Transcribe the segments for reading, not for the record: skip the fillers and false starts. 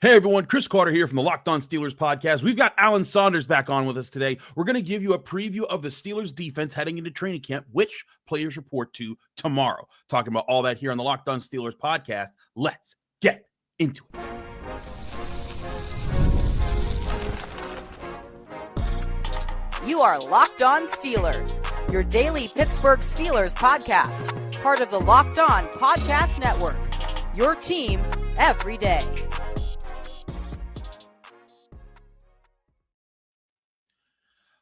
Hey everyone, Chris Carter here from the Locked On Steelers podcast. We've got Alan Saunders back on with us today. We're going to give you a preview of the Steelers defense heading into training camp, which players report to tomorrow. Talking about all that here on the Locked On Steelers podcast. Let's get into it. You are Locked On Steelers, your daily Pittsburgh Steelers podcast, part of the Locked On Podcast Network, your team every day.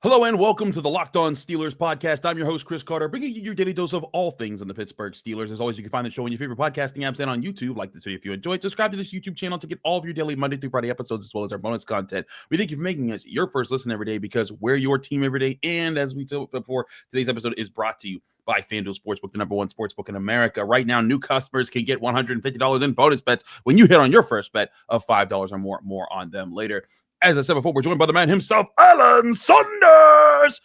Hello and welcome to the Locked On Steelers podcast. I'm your host, Chris Carter, bringing you your daily dose of all things on the Pittsburgh Steelers. As always, you can find the show on your favorite podcasting apps and on YouTube. Like this video if you enjoyed. Subscribe to this YouTube channel to get all of your daily Monday through Friday episodes as well as our bonus content. We thank you for making us your first listen every day because we're your team every day. And as we told before, today's episode is brought to you by FanDuel Sportsbook, the #1 sportsbook in America. Right now, new customers can get $150 in bonus bets when you hit on your first bet of $5 or more. More on them later. As I said before, we're joined by the man himself, Alan Saunders.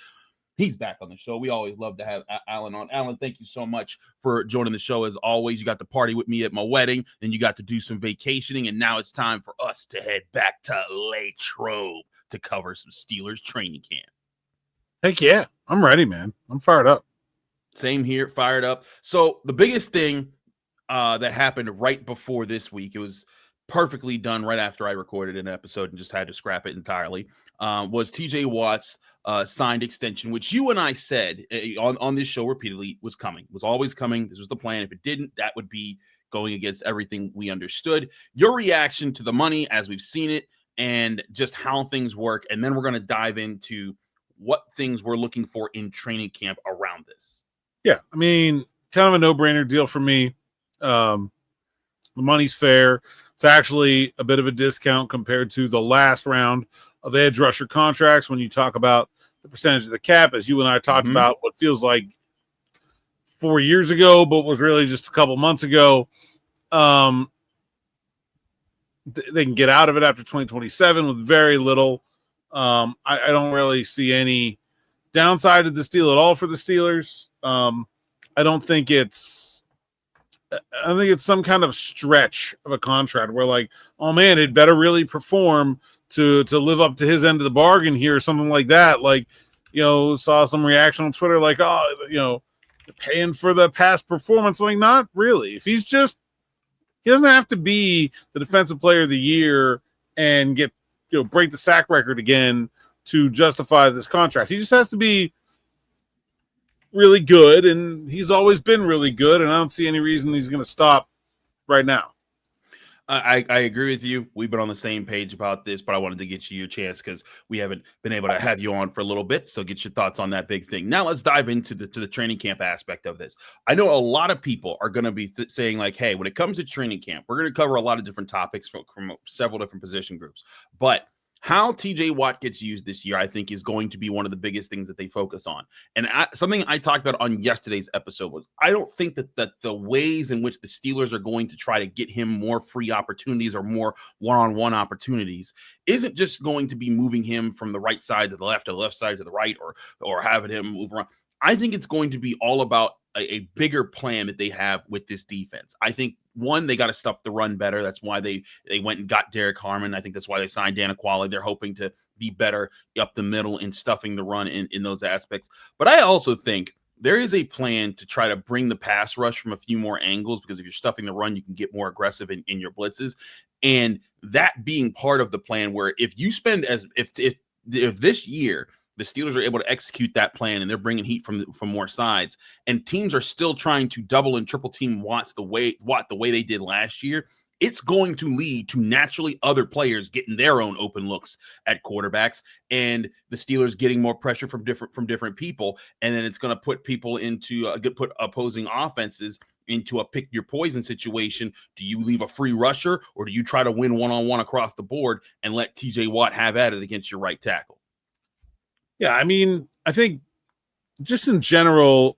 He's back on the show. We always love to have Alan on. Alan, thank you so much for joining the show. As always, you got to party with me at my wedding, then you got to do some vacationing, and now it's time for us to head back to Latrobe to cover some Steelers training camp. Heck yeah. I'm ready, man. I'm fired up. Same here, fired up. So the biggest thing that happened right before this week, it was perfectly done right after I recorded an episode and just had to scrap it entirely, was TJ Watt's signed extension, which you and I said on this show repeatedly was coming, was always coming. This was the plan. If it didn't, that would be going against everything we understood. Your reaction to the money as we've seen it and just how things work. And then we're going to dive into what things we're looking for in training camp around this. Yeah, I mean, kind of a no-brainer deal for me. The money's fair. It's actually a bit of a discount compared to the last round of edge rusher contracts when you talk about the percentage of the cap, as you and I talked about what feels like 4 years ago, but was really just a couple months ago. They can get out of it after 2027 with very little. I don't really see any downside to this deal at all for the Steelers. I think it's some kind of stretch of a contract where, like, oh man, it better really perform to live up to his end of the bargain here, or something like that. Like, saw some reaction on Twitter, like, oh, paying for the past performance. Like, not really. If he doesn't have to be the defensive player of the year and get, break the sack record again to justify this contract. He just has to be really good, and he's always been really good, and I don't see any reason he's going to stop right now. I agree with you. We've been on the same page about this, but I wanted to get you your chance because we haven't been able to have you on for a little bit, so get your thoughts on that big thing. Now let's dive into the training camp aspect of this. I know a lot of people are going to be saying, like, hey, when it comes to training camp, we're going to cover a lot of different topics from several different position groups, but how TJ Watt gets used this year, I think, is going to be one of the biggest things that they focus on. And something I talked about on yesterday's episode was I don't think that the ways in which the Steelers are going to try to get him more free opportunities or more one-on-one opportunities isn't just going to be moving him from the right side to the left or the left side to the right or having him move around. I think it's going to be all about a bigger plan that they have with this defense. I think, one, they got to stop the run better. That's why they went and got Derrick Harmon. I think that's why they signed Dan Aquali. They're hoping to be better up the middle in stuffing the run in those aspects. But I also think there is a plan to try to bring the pass rush from a few more angles, because if you're stuffing the run, you can get more aggressive in your blitzes. And that being part of the plan, where if you spend if this year the Steelers are able to execute that plan and they're bringing heat from more sides, and teams are still trying to double and triple team Watt the way they did last year, it's going to lead to naturally other players getting their own open looks at quarterbacks, and the Steelers getting more pressure from different people, and then it's going to put people into put opposing offenses into a pick your poison situation. Do you leave a free rusher, or do you try to win one-on-one across the board and let TJ Watt have at it against your right tackle? Yeah, I mean, I think just in general,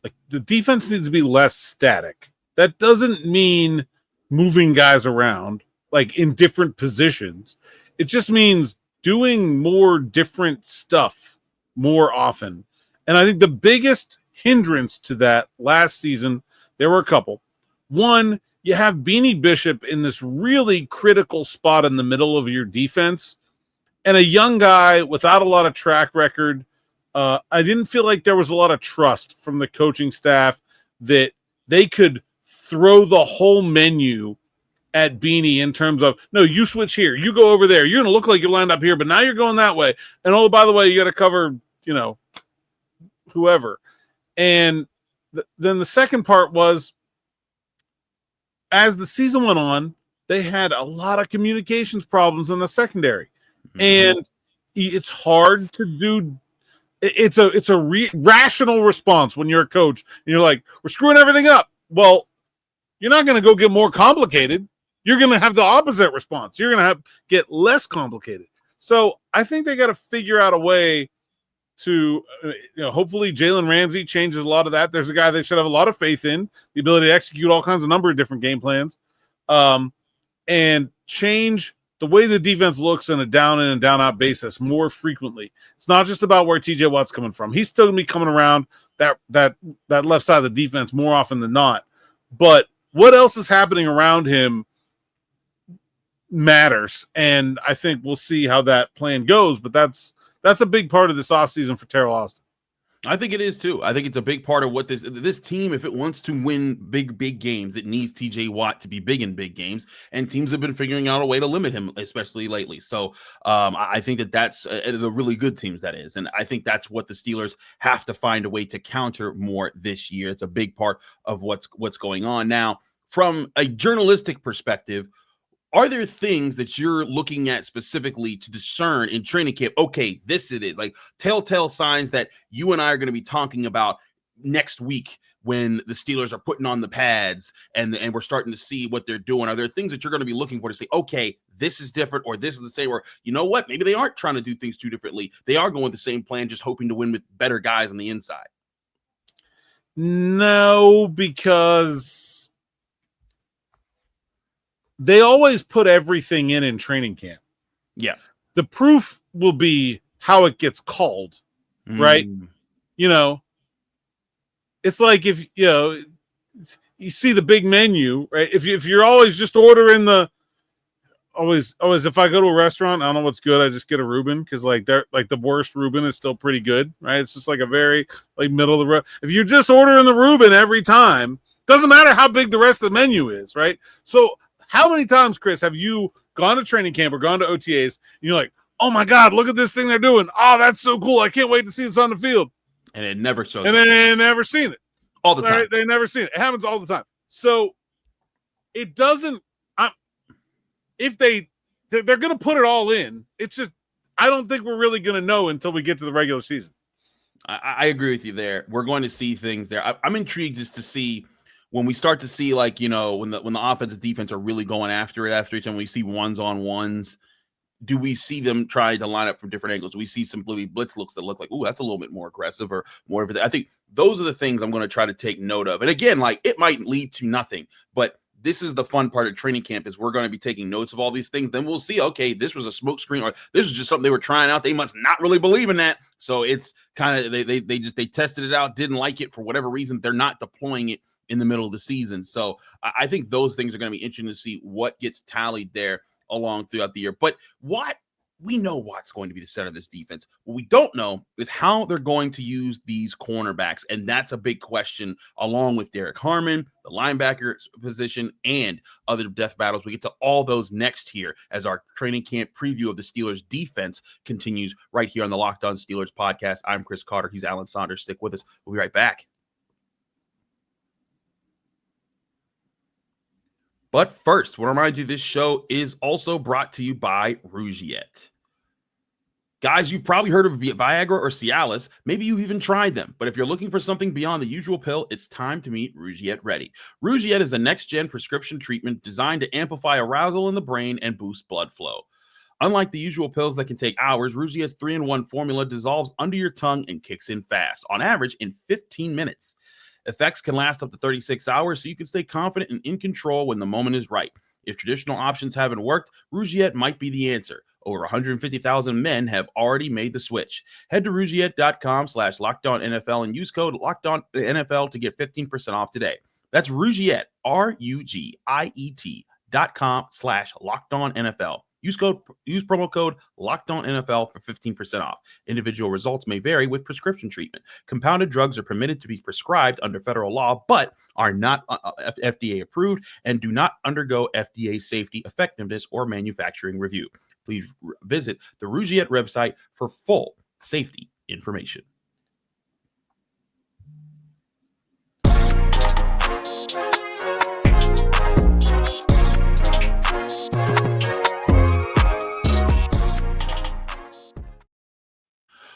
like, the defense needs to be less static. That doesn't mean moving guys around, like, in different positions. It just means doing more different stuff more often. And I think the biggest hindrance to that last season, there were a couple. One you have Beanie Bishop in this really critical spot in the middle of your defense, and a young guy without a lot of track record. I didn't feel like there was a lot of trust from the coaching staff that they could throw the whole menu at Beanie in terms of, no, you switch here, you go over there, you're going to look like you're lined up here, but now you're going that way. And oh, by the way, you got to cover, whoever. And then the second part was, as the season went on, they had a lot of communications problems in the secondary. Mm-hmm. And it's hard to do. It's a rational response when you're a coach and you're like, we're screwing everything up. Well, you're not going to go get more complicated. You're going to have the opposite response. You're going to get less complicated. So I think they got to figure out a way to, hopefully Jalen Ramsey changes a lot of that. There's a guy they should have a lot of faith in, the ability to execute all kinds of number of different game plans, and change the way the defense looks on a down in and down out basis more frequently. It's not just about where TJ Watt's coming from. He's still going to be coming around that left side of the defense more often than not. But what else is happening around him matters. And I think we'll see how that plan goes. But that's a big part of this offseason for Terrell Austin. I think it is too. I think it's a big part of what this team, if it wants to win big games, it needs TJ Watt to be big in big games. And teams have been figuring out a way to limit him, especially lately. So I think that's the really good teams, that is. And I think that's what the Steelers have to find a way to counter more this year. It's a big part of what's going on. Now, from a journalistic perspective, are there things that you're looking at specifically to discern in training camp? Okay, this it is, like telltale signs that you and I are going to be talking about next week when the Steelers are putting on the pads and we're starting to see what they're doing. Are there things that you're going to be looking for to say, okay, this is different, or this is the same, or you know what? Maybe they aren't trying to do things too differently. They are going with the same plan, just hoping to win with better guys on the inside. No, because they always put everything in training camp. Yeah. The proof will be how it gets called, right? It's like if, you see the big menu, right? If you're always just ordering always, if I go to a restaurant, I don't know what's good, I just get a Reuben because the worst Reuben is still pretty good, right? It's just like a very middle of the road. If you're just ordering the Reuben every time, doesn't matter how big the rest of the menu is, right? So how many times, Chris, have you gone to training camp or gone to OTAs and you're like, oh my God, look at this thing they're doing. Oh, that's so cool. I can't wait to see this on the field. And it never shows. And they never seen it. All the time. Right? They never seen it. It happens all the time. So it doesn't, if they're going to put it all in, it's just, I don't think we're really going to know until we get to the regular season. I agree with you there. We're going to see things there. I'm intrigued just to see when we start to see, when the offense and defense are really going after each time, we see ones on ones. Do we see them try to line up from different angles? Do we see some blitz looks that look like, ooh, that's a little bit more aggressive or more of it? I think those are the things I'm going to try to take note of. And again, it might lead to nothing, but this is the fun part of training camp is we're going to be taking notes of all these things. Then we'll see, okay, this was a smoke screen, or this was just something they were trying out. They must not really believe in that. So it's kind of, they tested it out, didn't like it for whatever reason. They're not deploying it in the middle of the season. So I think those things are going to be interesting to see what gets tallied there along throughout the year. But we know what's going to be the center of this defense. What we don't know is how they're going to use these cornerbacks. And that's a big question, along with Derrick Harmon, the linebacker position, and other depth battles. We get to all those next here as our training camp preview of the Steelers defense continues right here on the Locked On Steelers podcast. I'm Chris Carter. He's Alan Saunders. Stick with us. We'll be right back. But first, I want to remind you this show is also brought to you by Rugiet. Guys, you've probably heard of Viagra or Cialis. Maybe you've even tried them. But if you're looking for something beyond the usual pill, it's time to meet Rugiet Ready. Rugiet is the next-gen prescription treatment designed to amplify arousal in the brain and boost blood flow. Unlike the usual pills that can take hours, Rugiet's 3-in-1 formula dissolves under your tongue and kicks in fast, on average in 15 minutes. Effects can last up to 36 hours, so you can stay confident and in control when the moment is right. If traditional options haven't worked, Rugiet might be the answer. Over 150,000 men have already made the switch. Head to Rugiet.com/LockedOnNFL and use code LockedOnNFL to get 15% off today. That's Rugiet, RUGIET.com/LockedOnNFL. Use promo code LockedOnNFL for 15% off. Individual results may vary with prescription treatment. Compounded drugs are permitted to be prescribed under federal law, but are not FDA approved and do not undergo FDA safety, effectiveness, or manufacturing review. Please visit the Rugiet website for full safety information.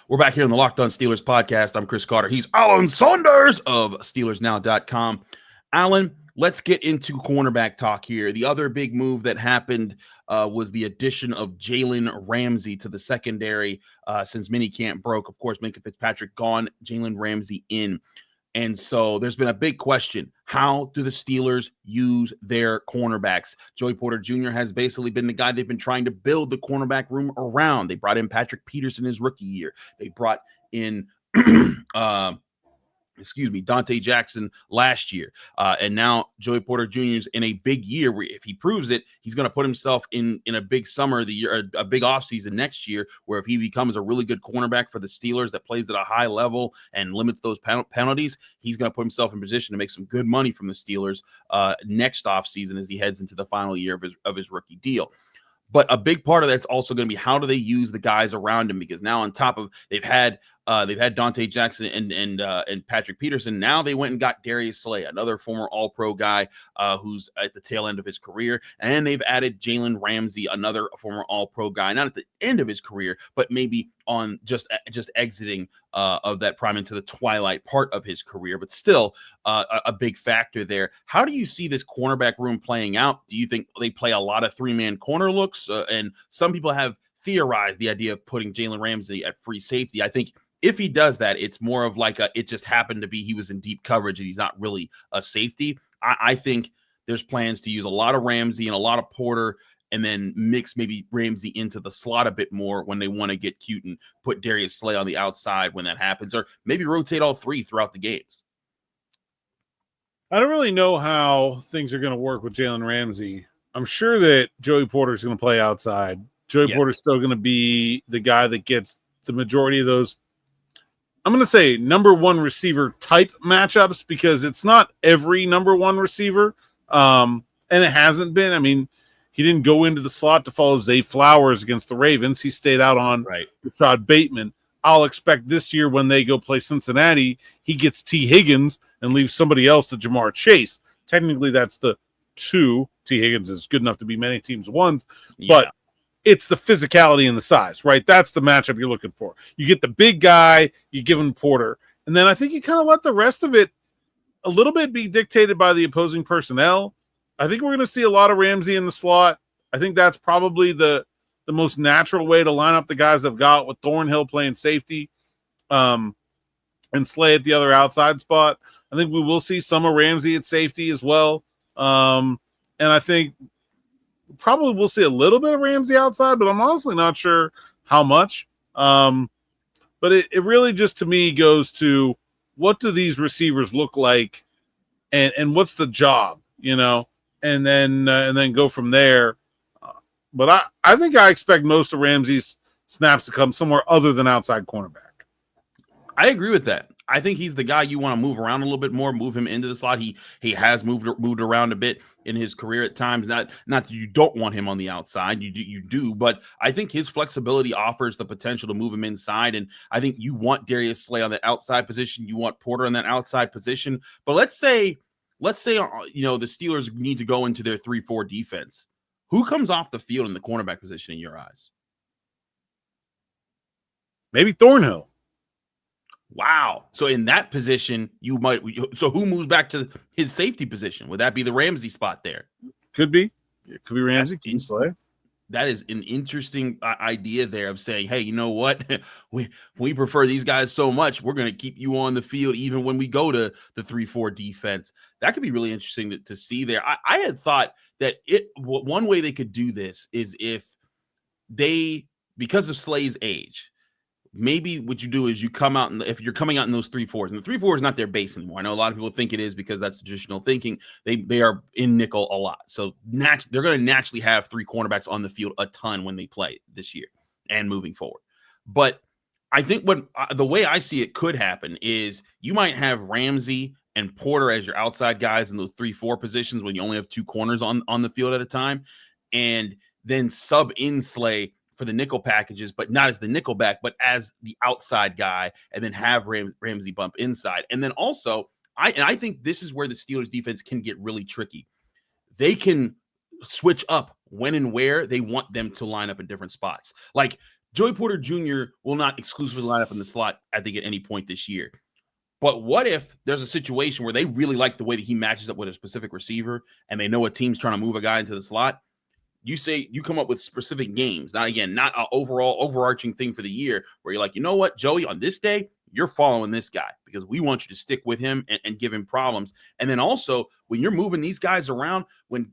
We're back here on the Locked On Steelers podcast. I'm Chris Carter. He's Alan Saunders of SteelersNow.com. Alan, let's get into cornerback talk here. The other big move that happened was the addition of Jalen Ramsey to the secondary since minicamp broke. Of course, Minkah Fitzpatrick gone, Jalen Ramsey in. And so there's been a big question. How do the Steelers use their cornerbacks? Joey Porter Jr. has basically been the guy they've been trying to build the cornerback room around. They brought in Patrick Peterson his rookie year. They brought in Dante Jackson last year. And now Joey Porter Jr. is in a big year where if he proves it, he's going to put himself in a big summer of the year, a big offseason next year, where if he becomes a really good cornerback for the Steelers that plays at a high level and limits those penalties, he's going to put himself in position to make some good money from the Steelers next offseason as he heads into the final year of his rookie deal. But a big part of that's also going to be how do they use the guys around him? Because now on top of they've had Dante Jackson and Patrick Peterson. Now they went and got Darius Slay, another former All-Pro guy who's at the tail end of his career, and they've added Jalen Ramsey, another former All-Pro guy, not at the end of his career, but maybe on just exiting of that prime into the twilight part of his career, but still a big factor there. How do you see this cornerback room playing out? Do you think they play a lot of three-man corner looks? And some people have theorized the idea of putting Jalen Ramsey at free safety. I think if he does that, it's more of like it just happened to be he was in deep coverage and he's not really a safety. I think there's plans to use a lot of Ramsey and a lot of Porter and then mix maybe Ramsey into the slot a bit more when they want to get cute and put Darius Slay on the outside when that happens, or maybe rotate all three throughout the games. I don't really know how things are going to work with Jalen Ramsey. I'm sure that Joey Porter's going to play outside. Joey Porter's still going to be the guy that gets the majority of those, I'm going to say, number one receiver type matchups, because it's not every number one receiver. And it hasn't been. I mean, he didn't go into the slot to follow Zay Flowers against the Ravens. He stayed out on Rashad Bateman. I'll expect this year when they go play Cincinnati, he gets T. Higgins and leaves somebody else to Jamar Chase. Technically, that's the two. T. Higgins is good enough to be many teams' ones, but it's the physicality and the size, right? That's the matchup you're looking for. You get the big guy, you give him Porter, and then I think you kind of let the rest of it a little bit be dictated by the opposing personnel. I think we're going to see a lot of Ramsey in the slot. I think that's probably the most natural way to line up the guys I've got, with Thornhill playing safety and Slay at the other outside spot. I think we will see some of Ramsey at safety as well. And I think probably we'll see a little bit of Ramsey outside, but I'm honestly not sure how much. But it really just, to me, goes to what do these receivers look like and what's the job, and then go from there. But I think I expect most of Ramsey's snaps to come somewhere other than outside cornerback. I agree with that. I think he's the guy you want to move around a little bit more, move him into the slot. He has moved around a bit in his career at times. Not that you don't want him on the outside, you do, but I think his flexibility offers the potential to move him inside. And I think you want Darius Slay on that outside position. You want Porter on that outside position. But let's say the Steelers need to go into their 3-4 defense. Who comes off the field in the cornerback position in your eyes? Maybe Thornhill. Wow. So in that position, so who moves back to his safety position? Would that be the Ramsey spot there? Could be. It could be Ramsey. Could be Slay. That is an interesting idea there of saying, hey, you know what? we prefer these guys so much. We're going to keep you on the field even when we go to the 3-4 defense. That could be really interesting to see there. I had thought that one way they could do this is if they, because of Slay's age, maybe what you do is you come out, and if you're coming out in those 3-4s, and the 3-4 is not their base anymore. I know a lot of people think it is because that's traditional thinking. They are in nickel a lot. So they're going to naturally have 3 cornerbacks on the field a ton when they play this year and moving forward. But I think the way I see it could happen is you might have Ramsey and Porter as your outside guys in those 3-4 positions when you only have 2 corners on the field at a time, and then sub in Slay for the nickel packages, but not as the nickel back, but as the outside guy, and then have Ramsey bump inside. And then also, I think this is where the Steelers defense can get really tricky. They can switch up when and where they want them to line up in different spots. Like Joey Porter Jr. will not exclusively line up in the slot, I think, at any point this year. But what if there's a situation where they really like the way that he matches up with a specific receiver and they know a team's trying to move a guy into the slot? You come up with specific games, not an overall overarching thing for the year where you're like, you know what, Joey, on this day, you're following this guy because we want you to stick with him and give him problems. And then also when you're moving these guys around, when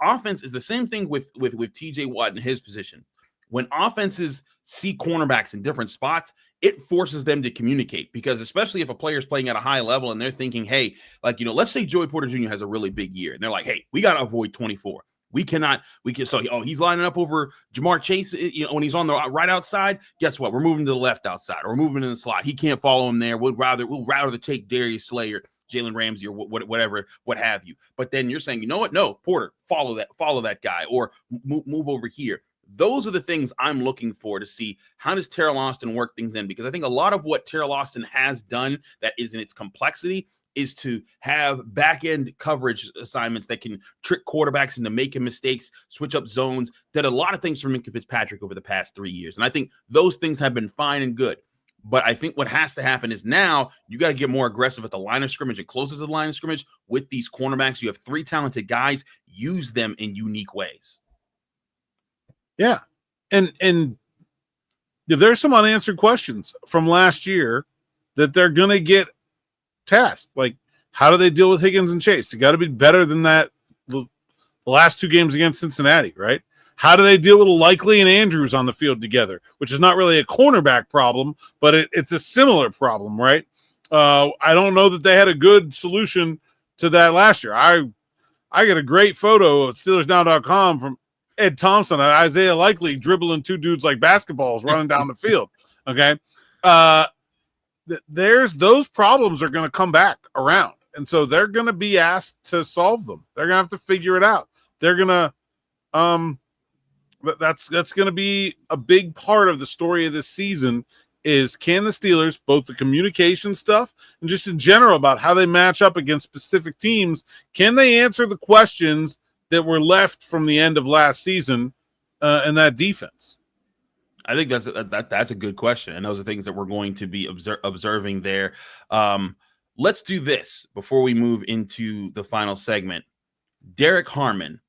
offense is the same thing with TJ Watt in his position, when offenses see cornerbacks in different spots, it forces them to communicate, because especially if a player's playing at a high level and they're thinking, hey, let's say Joey Porter Jr. has a really big year and they're like, hey, we got to avoid 24. He's lining up over Jamar Chase, when he's on the right outside. Guess what? We're moving to the left outside, or we're moving in the slot. He can't follow him there. We'll rather take Darius Slay or Jalen Ramsey or whatever, what have you. But then you're saying, you know what? No, Porter, follow that guy, or move over here. Those are the things I'm looking for to see how does Terrell Austin work things in, because I think a lot of what Terrell Austin has done that is in its complexity is to have back-end coverage assignments that can trick quarterbacks into making mistakes, switch up zones, did a lot of things for Minkah Fitzpatrick over the past 3 years. And I think those things have been fine and good. But I think what has to happen is now you got to get more aggressive at the line of scrimmage and closer to the line of scrimmage with these cornerbacks. You have 3 talented guys. Use them in unique ways. Yeah. And there's some unanswered questions from last year that they're going to get tasked. Like, how do they deal with Higgins and Chase? They got to be better than that the last 2 games against Cincinnati, right? How do they deal with Likely and Andrews on the field together, which is not really a cornerback problem, but it's a similar problem, right? I don't know that they had a good solution to that last year. I got a great photo at SteelersNow.com from Ed Thompson and Isaiah Likely dribbling 2 dudes like basketballs running down the field. Okay. There's those problems are going to come back around. And so they're going to be asked to solve them. They're going to have to figure it out. They're going to, that's going to be a big part of the story of this season is, can the Steelers, both the communication stuff and just in general about how they match up against specific teams, can they answer the questions that were left from the end of last season in that defense? I think that's a good question, and those are things that we're going to be observing there. Let's do this before we move into the final segment. Derrick Harmon,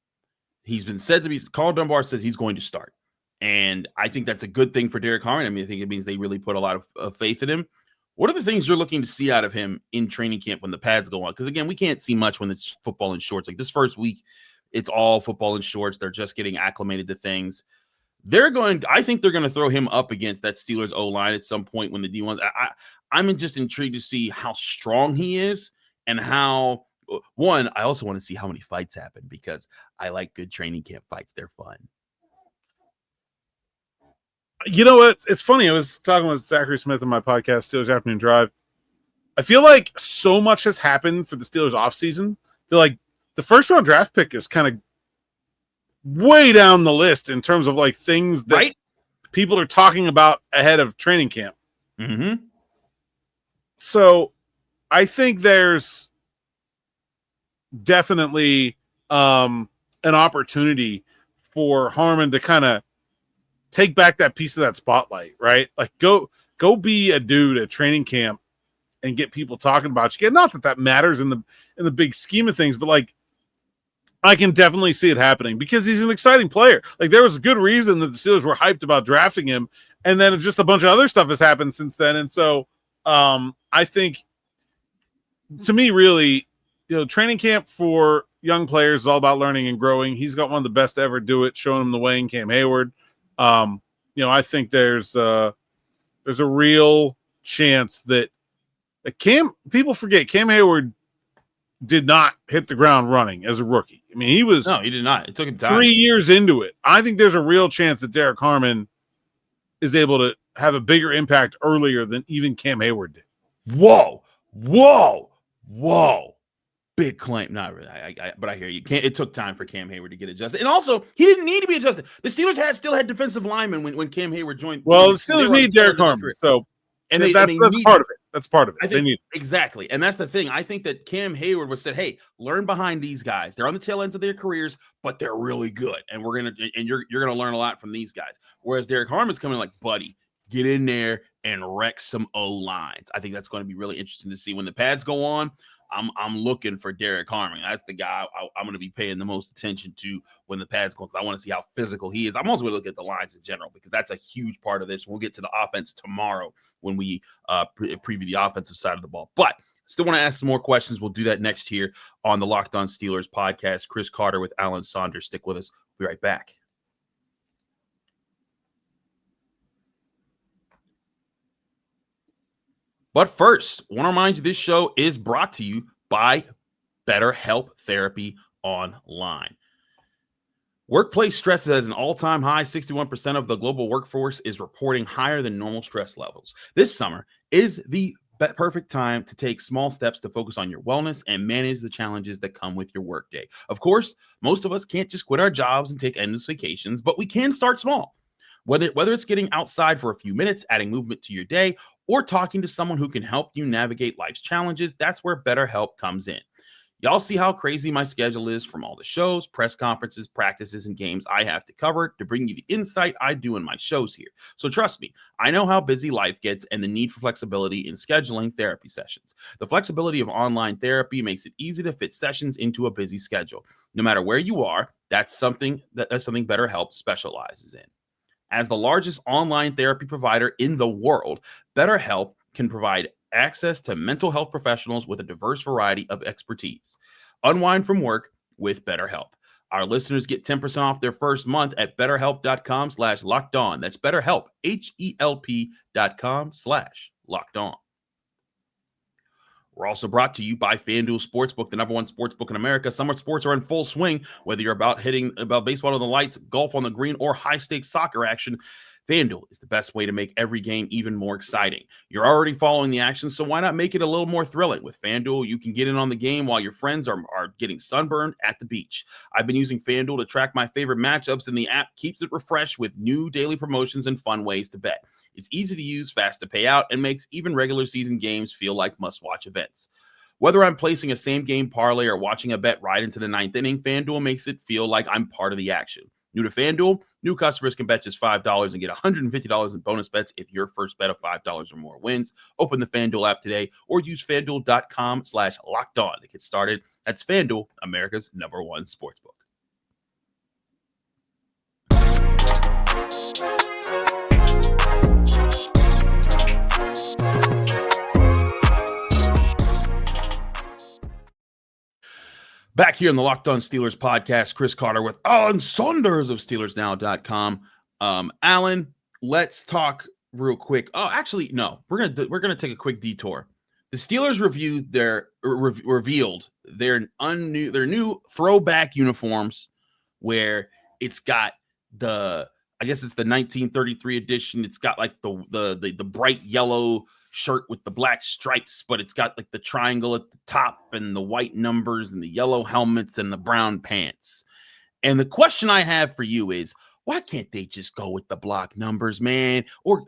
he's been said to be. Carl Dunbar says he's going to start, and I think that's a good thing for Derrick Harmon. I mean, I think it means they really put a lot of faith in him. What are the things you're looking to see out of him in training camp when the pads go on? Because again, we can't see much when it's football in shorts. Like this first week, it's all football in shorts. They're just getting acclimated to things. I think they're going to throw him up against that Steelers O-line at some point when the D1s. I'm just intrigued to see how strong he is and how, one, I also want to see how many fights happen because I like good training camp fights. They're fun. You know what? It's funny. I was talking with Zachary Smith on my podcast, Steelers Afternoon Drive. I feel like so much has happened for the Steelers offseason. They're like, the first round draft pick is kind of way down the list in terms of like things that people are talking about ahead of training camp. Mm-hmm. So I think there's definitely an opportunity for Harmon to kind of take back that piece of that spotlight, right? Like go be a dude at training camp and get people talking about you. Not that matters in the big scheme of things, but like, I can definitely see it happening because he's an exciting player. Like there was a good reason that the Steelers were hyped about drafting him, and then just a bunch of other stuff has happened since then. And so I think, to me, really, training camp for young players is all about learning and growing. He's got one of the best to ever do it, showing him the way in Cam Hayward. I think there's There's a real chance that people forget Cam Hayward did not hit the ground running as a rookie. I mean, he did not. It took him time. 3 years into it. I think there's a real chance that Derrick Harmon is able to have a bigger impact earlier than even Cam Hayward did. Whoa. Big claim. Not really. But I hear you. It took time for Cam Hayward to get adjusted. And also, he didn't need to be adjusted. The Steelers still had defensive linemen when Cam Hayward joined. Well, the Steelers need Derrick Harmon. So that's part of it. That's part of it. They need exactly. And that's the thing. I think that Cam Hayward was said, hey, learn behind these guys. They're on the tail ends of their careers, but they're really good. And you're gonna learn a lot from these guys. Whereas Derrick Harmon's coming like, buddy, get in there and wreck some O-lines. I think that's going to be really interesting to see when the pads go on. I'm looking for Derrick Harmon. That's the guy I'm going to be paying the most attention to when the pads go, because I want to see how physical he is. I'm also going to look at the lines in general, because that's a huge part of this. We'll get to the offense tomorrow when we preview the offensive side of the ball. But still want to ask some more questions. We'll do that next here on the Locked On Steelers podcast. Chris Carter with Alan Saunders. Stick with us. We'll be right back. But first, I want to remind you this show is brought to you by Betterhelp Therapy Online. Workplace stress is at an all-time high. 61% of the global workforce is reporting higher than normal stress levels. This summer is the perfect time to take small steps to focus on your wellness and manage the challenges that come with your workday. Of course, most of us can't just quit our jobs and take endless vacations, but we can start small. Whether it's getting outside for a few minutes, adding movement to your day, or talking to someone who can help you navigate life's challenges, that's where BetterHelp comes in. Y'all see how crazy my schedule is from all the shows, press conferences, practices, and games I have to cover to bring you the insight I do in my shows here. So trust me, I know how busy life gets and the need for flexibility in scheduling therapy sessions. The flexibility of online therapy makes it easy to fit sessions into a busy schedule. No matter where you are, that's something BetterHelp specializes in. As the largest online therapy provider in the world, BetterHelp can provide access to mental health professionals with a diverse variety of expertise. Unwind from work with BetterHelp. Our listeners get 10% off their first month at betterhelp.com/lockedon. That's BetterHelp, HELP.com/lockedon. We're also brought to you by FanDuel Sportsbook, the number one sportsbook in America. Summer sports are in full swing. Whether you're about baseball on the lights, golf on the green, or high-stakes soccer action, FanDuel is the best way to make every game even more exciting. You're already following the action, so why not make it a little more thrilling? With FanDuel, you can get in on the game while your friends are getting sunburned at the beach. I've been using FanDuel to track my favorite matchups, and the app keeps it refreshed with new daily promotions and fun ways to bet. It's easy to use, fast to pay out, and makes even regular season games feel like must-watch events. Whether I'm placing a same-game parlay or watching a bet right into the ninth inning, FanDuel makes it feel like I'm part of the action. New to FanDuel, new customers can bet just $5 and get $150 in bonus bets if your first bet of $5 or more wins. Open the FanDuel app today or use FanDuel.com/lockedon to get started. That's FanDuel, America's number one sportsbook. Back here in the Locked On Steelers podcast, Chris Carter with Alan Saunders of SteelersNow.com. Alan, let's talk real quick. Oh, actually, no. We're gonna take a quick detour. The Steelers revealed their new throwback uniforms, where it's got I guess it's the 1933 edition. It's got like the bright yellow shirt with the black stripes, but it's got like the triangle at the top and the white numbers and the yellow helmets and the brown pants. And the question I have for you is, why can't they just go with the block numbers, man? Or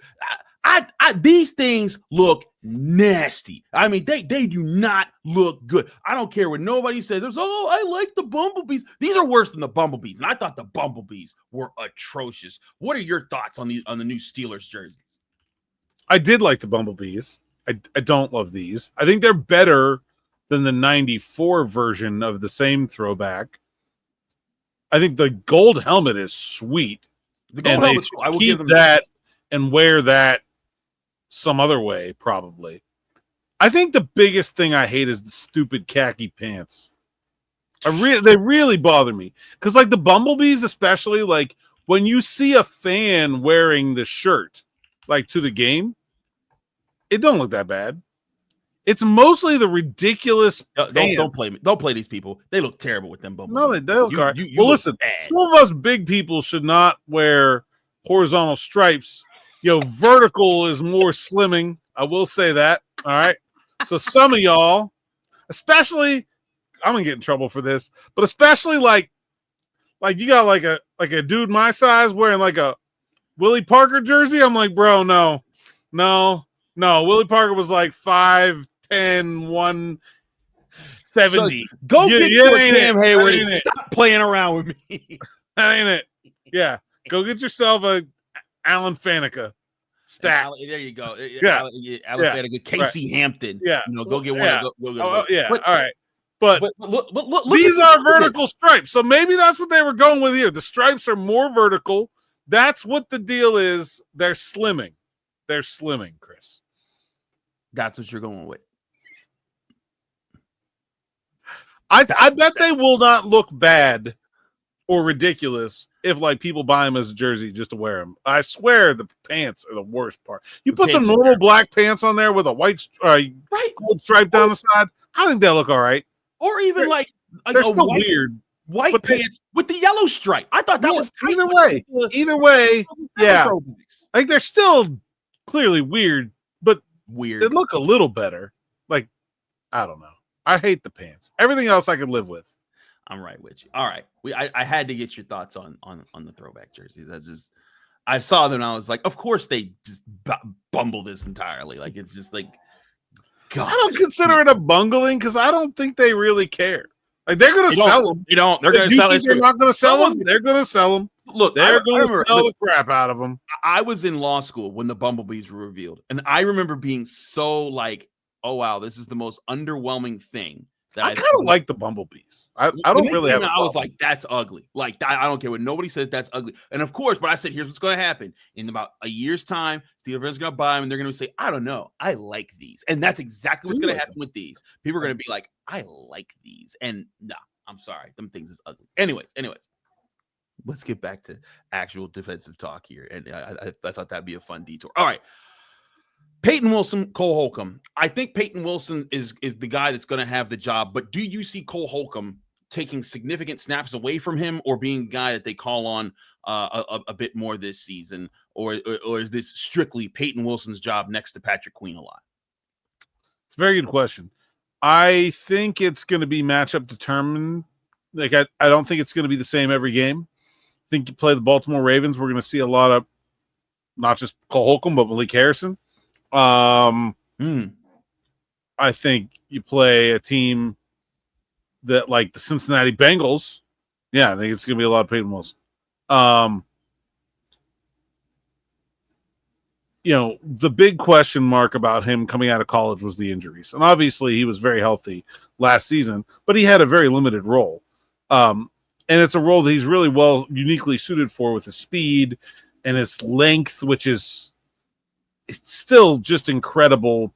these things look nasty. I mean, they do not look good. I don't care what nobody says. Oh, I like the bumblebees. These are worse than the bumblebees, and I thought the bumblebees were atrocious. What are your thoughts on the new Steelers jerseys? I did like the bumblebees. I don't love these. I think they're better than the 94 version of the same throwback. I think the gold helmet is sweet. The gold helmet, I will give them that and wear that some other way, probably. I think the biggest thing I hate is the stupid khaki pants. They really bother me. Because like the bumblebees, especially, like when you see a fan wearing the shirt, like to the game, It don't look that bad. It's mostly the ridiculous. Don't play me. Don't play these people. They look terrible with them bumblebees. No, they look all right. Well, listen, bad. some of us big people should not wear horizontal stripes. Vertical is more slimming. I will say that. All right. So some of y'all, especially, I'm gonna get in trouble for this, but especially like you got like a dude my size wearing like a Willie Parker jersey. I'm like, bro, no. Willie Parker was like 5'10", 170. So go get Cam Hayward and stop playing around with me. That ain't it. Yeah. Go get yourself a Alan Faneca stack. There you go. Yeah. Alan Faneca, Casey Hampton. Yeah. Go get one. Yeah. Go. Yeah. All right. But look, these are vertical stripes. So maybe that's what they were going with here. The stripes are more vertical. That's what the deal is. They're slimming. Chris. That's what you're going with. I bet they will not look bad or ridiculous if like people buy them as a jersey just to wear them. I swear the pants are the worst part. You put some normal black pants on there with a white gold stripe down the side. I think they'll look all right. Or even they're still weird. White pants with the yellow stripe. I thought that was either way. Yeah, I think they're still clearly weird, but weird. They look a little better. Like, I don't know. I hate the pants. Everything else I could live with. I'm right with you. All right. I had to get your thoughts on the throwback jerseys. That's just, I saw them and I was like, of course they just bumble this entirely. Like, it's just like, God. I don't consider it a bungling because I don't think they really care. Like, they're going to sell them. You don't. They're going to sell it. They're not going to sell them. They're going to sell them. Look, they're going to sell the crap out of them. I was in law school when the bumblebees were revealed. And I remember being so like, oh, wow, this is the most underwhelming thing. I kind of like the bumblebees. I don't really have. I was like, that's ugly. Like, I don't care what nobody says. That's ugly. And of course, but I said, here's what's going to happen in about a year's time. Steelers are going to buy them, and they're going to say, I don't know, I like these, and that's exactly what's going to happen with these. People are going to be like, I like these, and no, I'm sorry, them things is ugly. Anyways, let's get back to actual defensive talk here, and I thought that'd be a fun detour. All right. Payton Wilson, Cole Holcomb. I think Payton Wilson is the guy that's going to have the job, but do you see Cole Holcomb taking significant snaps away from him or being a guy that they call on a bit more this season? Or is this strictly Payton Wilson's job next to Patrick Queen a lot? It's a very good question. I think it's going to be matchup determined. Like, I don't think it's going to be the same every game. I think you play the Baltimore Ravens, we're going to see a lot of not just Cole Holcomb, but Malik Harrison. I think you play a team that like the Cincinnati Bengals. Yeah, I think it's going to be a lot of Payton Wilson. The big question mark about him coming out of college was the injuries. And obviously he was very healthy last season, but he had a very limited role. And it's a role that he's really uniquely suited for with his speed and his length, which is it's still just incredible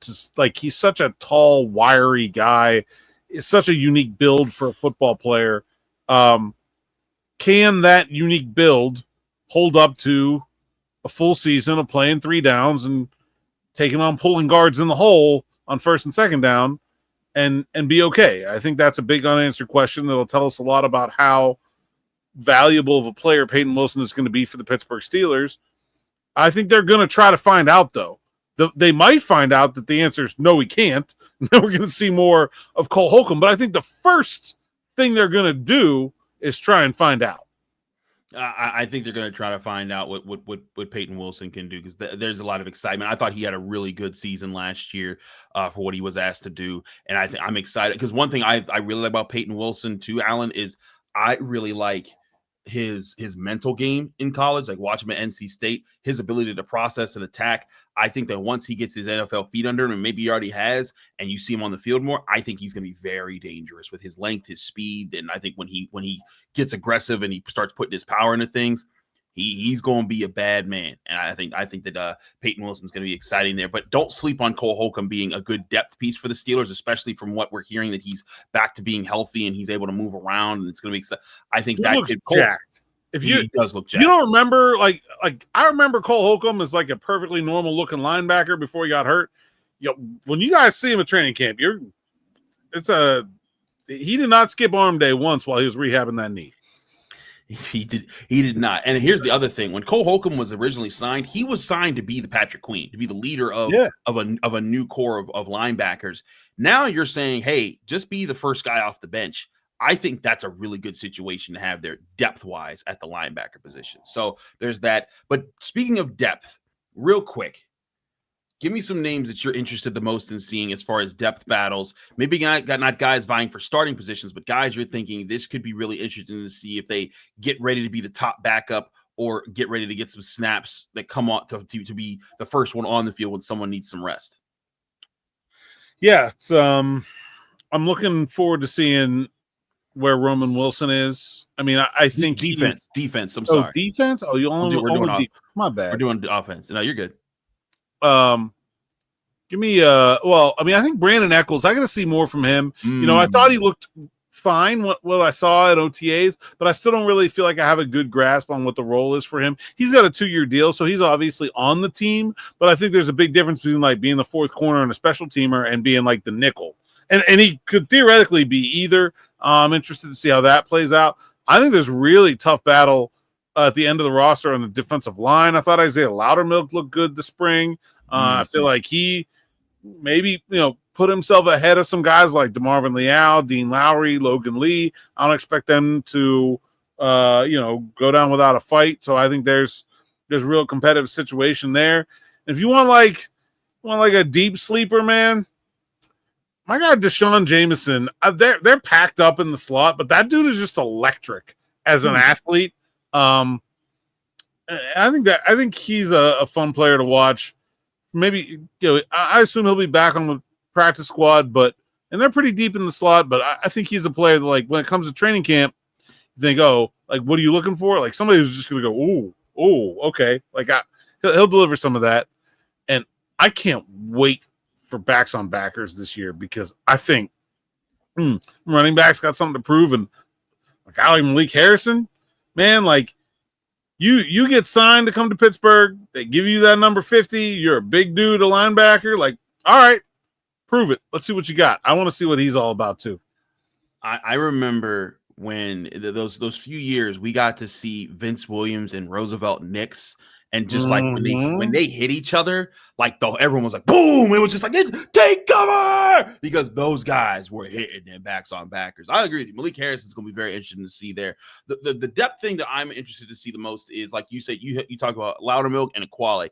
he's such a tall, wiry guy. It's such a unique build for a football player. Can that unique build hold up to a full season of playing 3 downs and taking on pulling guards in the hole on first and second down and be okay? I think that's a big unanswered question that'll tell us a lot about how valuable of a player Payton Wilson is going to be for the Pittsburgh Steelers. I think they're going to try to find out, though. They might find out that the answer is no, we can't. Then we're going to see more of Cole Holcomb. But I think the first thing they're going to do is try and find out. I think they're going to try to find out what Payton Wilson can do because there's a lot of excitement. I thought he had a really good season last year for what he was asked to do. And I'm excited because one thing I really like about Payton Wilson, too, Alan, is I really like his mental game in college, like watch him at NC State, his ability to process and attack. I think that once he gets his NFL feet under him, and maybe he already has, and you see him on the field more, I think he's going to be very dangerous with his length, his speed. And I think when he gets aggressive and he starts putting his power into things, he's going to be a bad man. And I think that Payton Wilson's going to be exciting there. But don't sleep on Cole Holcomb being a good depth piece for the Steelers, especially from what we're hearing that he's back to being healthy and he's able to move around. And it's going to be exciting. I think that looks jacked. He does look jacked. You don't remember, like I remember Cole Holcomb as like a perfectly normal looking linebacker before he got hurt. when you guys see him at training camp, he did not skip arm day once while he was rehabbing that knee. He did not. And here's the other thing: when Cole Holcomb was originally signed, he was signed to be the Patrick Queen, to be the leader of a new core of linebackers. Now you're saying, hey, just be the first guy off the bench. I think that's a really good situation to have there depth-wise at the linebacker position. So there's that. But speaking of depth, real quick, give me some names that you're interested the most in seeing as far as depth battles. Maybe not guys vying for starting positions, but guys you're thinking this could be really interesting to see if they get ready to be the top backup or get ready to get some snaps that come on to be the first one on the field when someone needs some rest. Yeah, it's I'm looking forward to seeing where Roman Wilson is. I mean, I think defense. I'm sorry. Defense? Oh, you only we're doing defense. My bad. We're doing offense. No, you're good. Give me I think Brandon Echols, I got to see more from him. I thought he looked fine what I saw at OTAs, but I still don't really feel like I have a good grasp on what the role is for him. He's got a 2-year deal, so he's obviously on the team, but I think there's a big difference between like being the fourth corner and a special teamer and being like the nickel. And he could theoretically be either. I'm interested to see how that plays out. I think there's really tough battle at the end of the roster on the defensive line. I thought Isaiah Loudermilk looked good this spring. I feel like he maybe, put himself ahead of some guys like DeMarvin Leal, Dean Lowry, Logan Lee. I don't expect them to, go down without a fight. So I think there's real competitive situation there. And if you want like a deep sleeper, man, my guy Deshaun Jameson, they're packed up in the slot, but that dude is just electric as an athlete. I think he's a fun player to watch. Maybe I assume he'll be back on the practice squad, and they're pretty deep in the slot. But I think he's a player that, like, when it comes to training camp, you think, oh, like, what are you looking for? Like somebody who's just gonna go, oh, okay, like he'll deliver some of that. And I can't wait for backs on backers this year because I think running backs got something to prove. And a guy like Malik Harrison, man, like you get signed to come to Pittsburgh. They give you that number 50. You're a big dude, a linebacker. Like, all right, prove it. Let's see what you got. I want to see what he's all about too. I remember when those few years we got to see Vince Williams and Roosevelt Nix. And just like when they hit each other, like everyone was like, boom! It was just like, take cover! Because those guys were hitting their backs on backers. I agree with you. Malik Harris is going to be very interesting to see there. The depth thing that I'm interested to see the most is, like you said, you talk about Loudermilk and Aquale.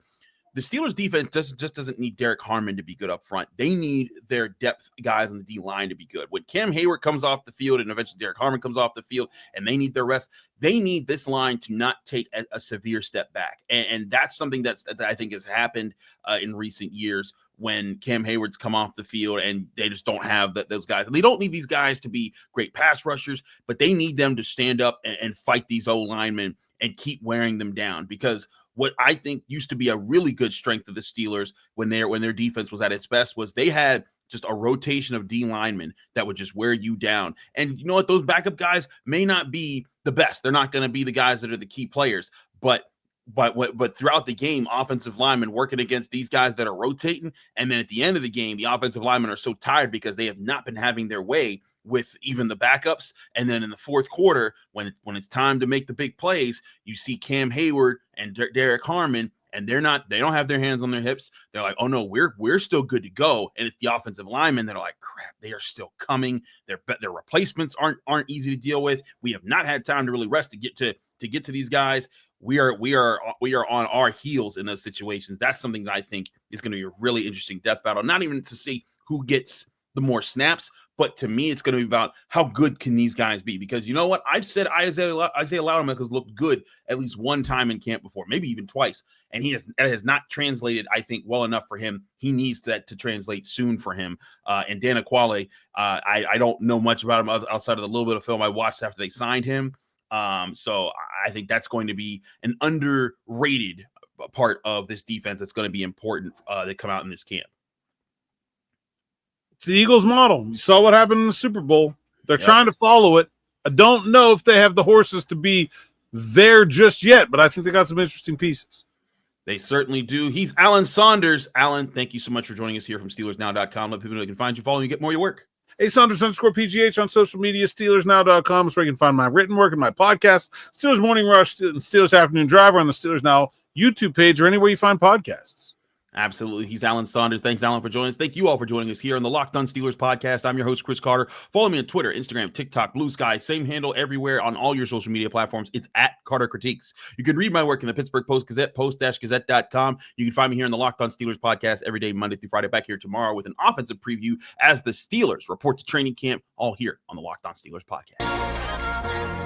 The Steelers defense just doesn't need Derrick Harmon to be good up front. They need their depth guys on the D line to be good. When Cam Hayward comes off the field and eventually Derrick Harmon comes off the field and they need their rest, they need this line to not take a severe step back. And that's something that I think has happened in recent years when Cam Hayward's come off the field and they just don't have those guys. And they don't need these guys to be great pass rushers, but they need them to stand up and fight these O linemen and keep wearing them down. Because what I think used to be a really good strength of the Steelers when their defense was at its best was they had just a rotation of D linemen that would just wear you down. And you know what? Those backup guys may not be the best. They're not going to be the guys that are the key players, but throughout the game, offensive linemen working against these guys that are rotating. And then at the end of the game, the offensive linemen are so tired because they have not been having their way with even the backups. And then in the fourth quarter, when it's time to make the big plays, you see Cam Hayward and Derrick Harmon, and they don't have their hands on their hips. They're like, oh no, we're still good to go. And it's the offensive linemen that are like, crap, they are still coming. Their replacements aren't easy to deal with. We have not had time to really rest to get to these guys. We are on our heels in those situations. That's something that I think is going to be a really interesting depth battle. Not even to see who gets the more snaps, but to me, it's going to be about how good can these guys be? Because you know what? I've said Isaiah Loudermilk has looked good at least one time in camp before, maybe even twice, and that has not translated, I think, well enough for him. He needs that to translate soon for him. And Dan Aquale, I don't know much about him outside of the little bit of film I watched after they signed him. So I think that's going to be an underrated part of this defense that's going to be important to come out in this camp. It's the Eagles model. You saw what happened in the Super Bowl. They're trying to follow it. I don't know if they have the horses to be there just yet, but I think they got some interesting pieces. They certainly do. He's Alan Saunders. Alan, thank you so much for joining us here from SteelersNow.com. Let people know they can find you, follow you, get more of your work. Saunders_PGH on social media. SteelersNow.com is where you can find my written work and my podcast. Steelers Morning Rush and Steelers Afternoon Drive on the Steelers Now YouTube page or anywhere you find podcasts. Absolutely. He's Alan Saunders. Thanks, Alan, for joining us. Thank you all for joining us here on the Locked On Steelers podcast. I'm your host, Chris Carter. Follow me on Twitter, Instagram, TikTok, Blue Sky, same handle everywhere on all your social media platforms. It's at Carter Critiques. You can read my work in the Pittsburgh Post-Gazette, post-gazette.com. You can find me here on the Locked On Steelers podcast every day, Monday through Friday, back here tomorrow with an offensive preview as the Steelers report to training camp, all here on the Locked On Steelers podcast.